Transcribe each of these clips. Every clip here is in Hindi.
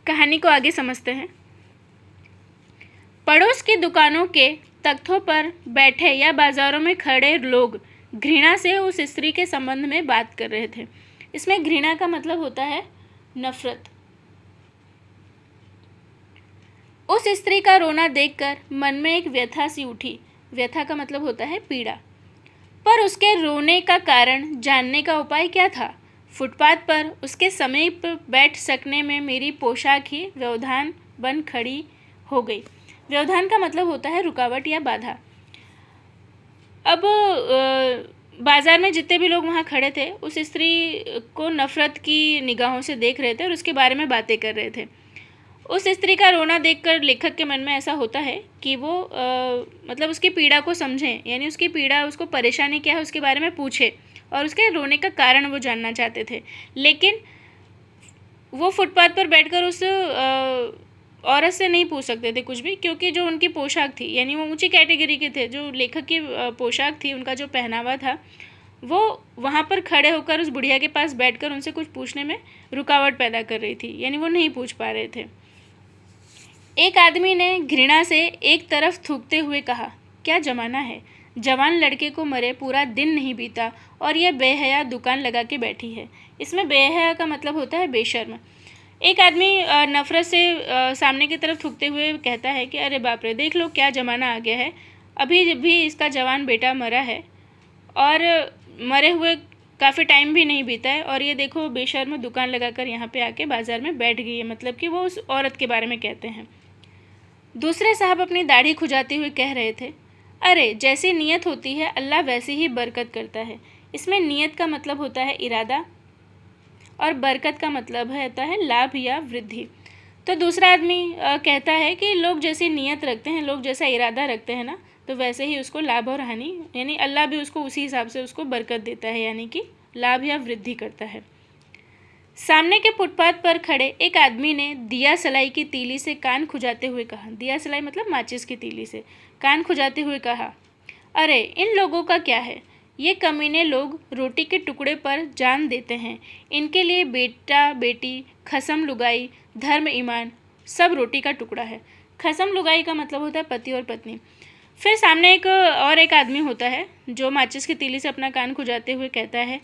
कहानी को आगे समझते हैं। पड़ोस की दुकानों के तख्तों पर बैठे या बाजारों में खड़े लोग घृणा से उस स्त्री के संबंध में बात कर रहे थे। इसमें घृणा का मतलब होता है नफरत। उस स्त्री का रोना देखकर मन में एक व्यथा सी उठी। व्यथा का मतलब होता है पीड़ा। पर उसके रोने का कारण जानने का उपाय क्या था? फुटपाथ पर उसके समीप बैठ सकने में मेरी पोशाक ही व्यवधान बन खड़ी हो गई। व्यवधान का मतलब होता है रुकावट या बाधा। अब बाजार में जितने भी लोग वहाँ खड़े थे उस स्त्री को नफरत की निगाहों से देख रहे थे और उसके बारे में बातें कर रहे थे। उस स्त्री का रोना देखकर लेखक के मन में ऐसा होता है कि वो मतलब उसकी पीड़ा को समझें, यानी उसकी पीड़ा, उसको परेशानी क्या है उसके बारे में पूछे और उसके रोने का कारण वो जानना चाहते थे। लेकिन वो फुटपाथ पर बैठकर उस औरत से नहीं पूछ सकते थे कुछ भी, क्योंकि जो उनकी पोशाक थी, यानी वो ऊंची कैटेगरी के थे। जो लेखक की पोशाक थी, उनका जो पहनावा था, वो वहाँ पर खड़े होकर उस बुढ़िया के पास बैठकर उनसे कुछ पूछने में रुकावट पैदा कर रही थी, यानी वो नहीं पूछ पा रहे थे। एक आदमी ने घृणा से एक तरफ थूकते हुए कहा, क्या जमाना है, जवान लड़के को मरे पूरा दिन नहीं बीता और यह बेहया दुकान लगा के बैठी है। इसमें बेहया का मतलब होता है बेशर्म। एक आदमी नफरत से सामने की तरफ थूकते हुए कहता है कि अरे बाप रे, देख लो क्या ज़माना आ गया है, अभी भी इसका जवान बेटा मरा है और मरे हुए काफ़ी टाइम भी नहीं बीता है और ये देखो बेशर्म दुकान लगाकर यहाँ पे आके बाज़ार में बैठ गई है। मतलब कि वो उस औरत के बारे में कहते हैं। दूसरे साहब अपनी दाढ़ी खुजाते हुए कह रहे थे, अरे जैसी नीयत होती है अल्लाह वैसी ही बरकत करता है। इसमें नीयत का मतलब होता है इरादा और बरकत का मतलब होता है लाभ या वृद्धि। तो दूसरा आदमी कहता है कि लोग जैसी नीयत रखते हैं, लोग जैसा इरादा रखते हैं ना, तो वैसे ही उसको लाभ और हानि, यानी अल्लाह भी उसको उसी हिसाब से उसको बरकत देता है, यानी कि लाभ या वृद्धि करता है। सामने के फुटपाथ पर खड़े एक आदमी ने दिया सलाई की तीली से कान खुजाते हुए कहा, दिया सलाई मतलब माचिस की तीली से कान खुजाते हुए कहा, अरे इन लोगों का क्या है, ये कमीने लोग रोटी के टुकड़े पर जान देते हैं। इनके लिए बेटा बेटी, खसम लुगाई, धर्म ईमान सब रोटी का टुकड़ा है। खसम लुगाई का मतलब होता है पति और पत्नी। फिर सामने एक आदमी होता है जो माचिस की तीली से अपना कान खुजाते हुए कहता है,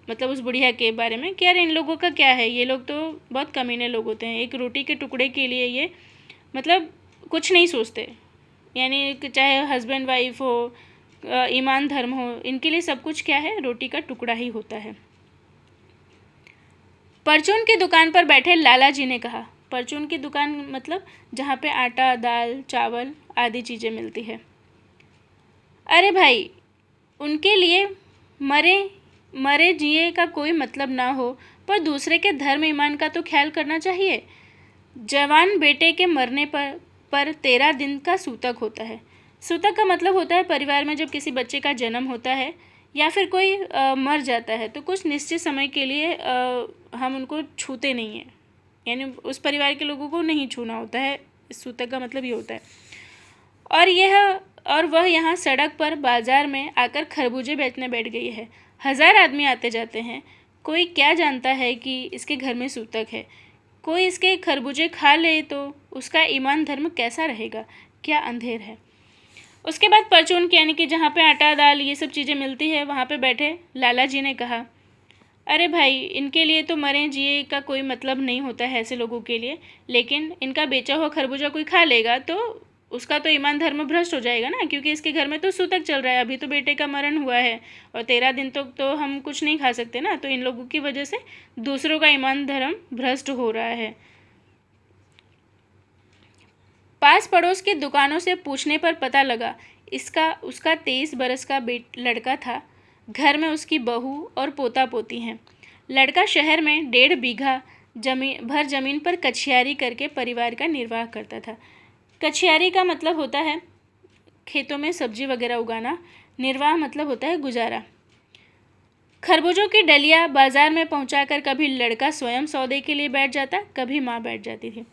मतलब उस बुढ़िया के बारे में, कि यार इन लोगों का क्या है, ये लोग तो बहुत कमीने लोग होते हैं। एक रोटी के टुकड़े के लिए ये मतलब कुछ नहीं सोचते, यानी चाहे हस्बैंड वाइफ हो, ईमान धर्म हो, इनके लिए सब कुछ क्या है, रोटी का टुकड़ा ही होता है। परचून की दुकान पर बैठे लाला जी ने कहा, परचून की दुकान मतलब जहाँ पे आटा, दाल, चावल आदि चीज़ें मिलती है। अरे भाई, उनके लिए मरे जिए का कोई मतलब ना हो, पर दूसरे के धर्म ईमान का तो ख्याल करना चाहिए। जवान बेटे के मरने पर 13 दिन का सूतक होता है। सूतक का मतलब होता है परिवार में जब किसी बच्चे का जन्म होता है या फिर कोई मर जाता है तो कुछ निश्चित समय के लिए हम उनको छूते नहीं हैं, यानी उस परिवार के लोगों को नहीं छूना होता है। इस सूतक का मतलब ये होता है। और वह यहाँ सड़क पर बाजार में आकर खरबूजे बेचने बैठ गई है। 1000 आदमी आते जाते हैं, कोई क्या जानता है कि इसके घर में सूतक है। कोई इसके खरबूजे खा ले तो उसका ईमान धर्म कैसा रहेगा, क्या अंधेर है। उसके बाद परचून की, यानी कि जहाँ पे आटा दाल ये सब चीज़ें मिलती है, वहाँ पे बैठे लाला जी ने कहा, अरे भाई, इनके लिए तो मरे जिए का कोई मतलब नहीं होता है ऐसे लोगों के लिए, लेकिन इनका बेचा हुआ खरबूजा कोई खा लेगा तो उसका तो ईमान धर्म भ्रष्ट हो जाएगा ना, क्योंकि इसके घर में तो सूतक चल रहा है, अभी तो बेटे का मरण हुआ है और 13 दिन तक तो हम कुछ नहीं खा सकते ना, तो इन लोगों की वजह से दूसरों का ईमान धर्म भ्रष्ट हो रहा है। पास पड़ोस की दुकानों से पूछने पर पता लगा उसका 23 बरस का लड़का था। घर में उसकी बहू और पोता पोती हैं। लड़का शहर में 1.5 बीघा जमीन पर कछियारी करके परिवार का निर्वाह करता था। कछियारी का मतलब होता है खेतों में सब्जी वगैरह उगाना, निर्वाह मतलब होता है गुजारा। खरबूजों की डलिया बाजार में पहुंचाकर कभी लड़का स्वयं सौदे के लिए बैठ जाता, कभी माँ बैठ जाती थी।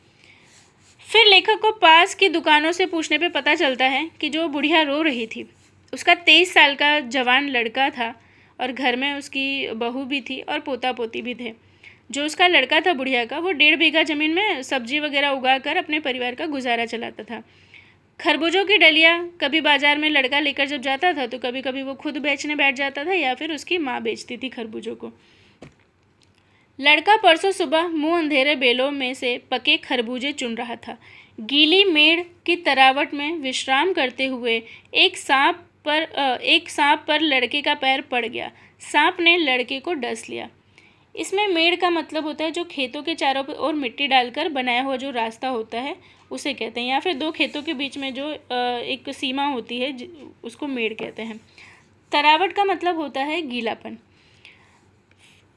फिर लेखक को पास की दुकानों से पूछने पे पता चलता है कि जो बुढ़िया रो रही थी उसका 23 साल का जवान लड़का था और घर में उसकी बहू भी थी और पोता पोती भी थे। जो उसका लड़का था बुढ़िया का, वो 1.5 बीघा ज़मीन में सब्जी वगैरह उगा कर अपने परिवार का गुजारा चलाता था। खरबूजों की डलियाँ कभी बाजार में लड़का लेकर जब जाता था तो कभी कभी वो खुद बेचने बैठ जाता था या फिर उसकी माँ बेचती थी खरबूजों को। लड़का परसों सुबह मुंह अंधेरे बेलों में से पके खरबूजे चुन रहा था। गीली मेड़ की तरावट में विश्राम करते हुए एक सांप पर लड़के का पैर पड़ गया। सांप ने लड़के को डस लिया। इसमें मेड़ का मतलब होता है जो खेतों के चारों ओर मिट्टी डालकर बनाया हुआ जो रास्ता होता है उसे कहते हैं, या फिर दो खेतों के बीच में जो एक सीमा होती है उसको मेड़ कहते हैं। तरावट का मतलब होता है गीलापन।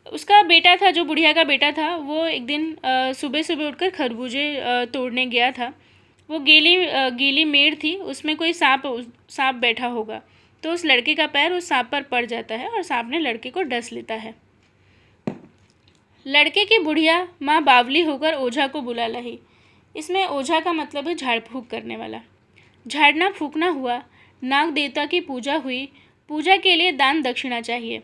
उसका बेटा था, जो बुढ़िया का बेटा था, वो एक दिन सुबह सुबह उठकर खरबूजे तोड़ने गया था। वो गीली मेड़ थी, उसमें कोई सांप बैठा होगा, तो उस लड़के का पैर उस सांप पर पड़ जाता है और सांप ने लड़के को डस लेता है। लड़के की बुढ़िया माँ बावली होकर ओझा को बुला लाई। इसमें ओझा का मतलब है झाड़ फूँक करने वाला। झाड़ना फूँकना हुआ, नाग देवता की पूजा हुई, पूजा के लिए दान दक्षिणा चाहिए।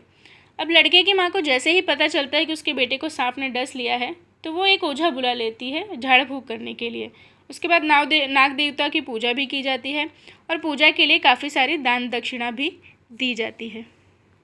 अब लड़के की माँ को जैसे ही पता चलता है कि उसके बेटे को सांप ने डस लिया है तो वो एक ओझा बुला लेती है झाड़ फूँक करने के लिए। उसके बाद नाग देवता की पूजा भी की जाती है और पूजा के लिए काफ़ी सारी दान दक्षिणा भी दी जाती है।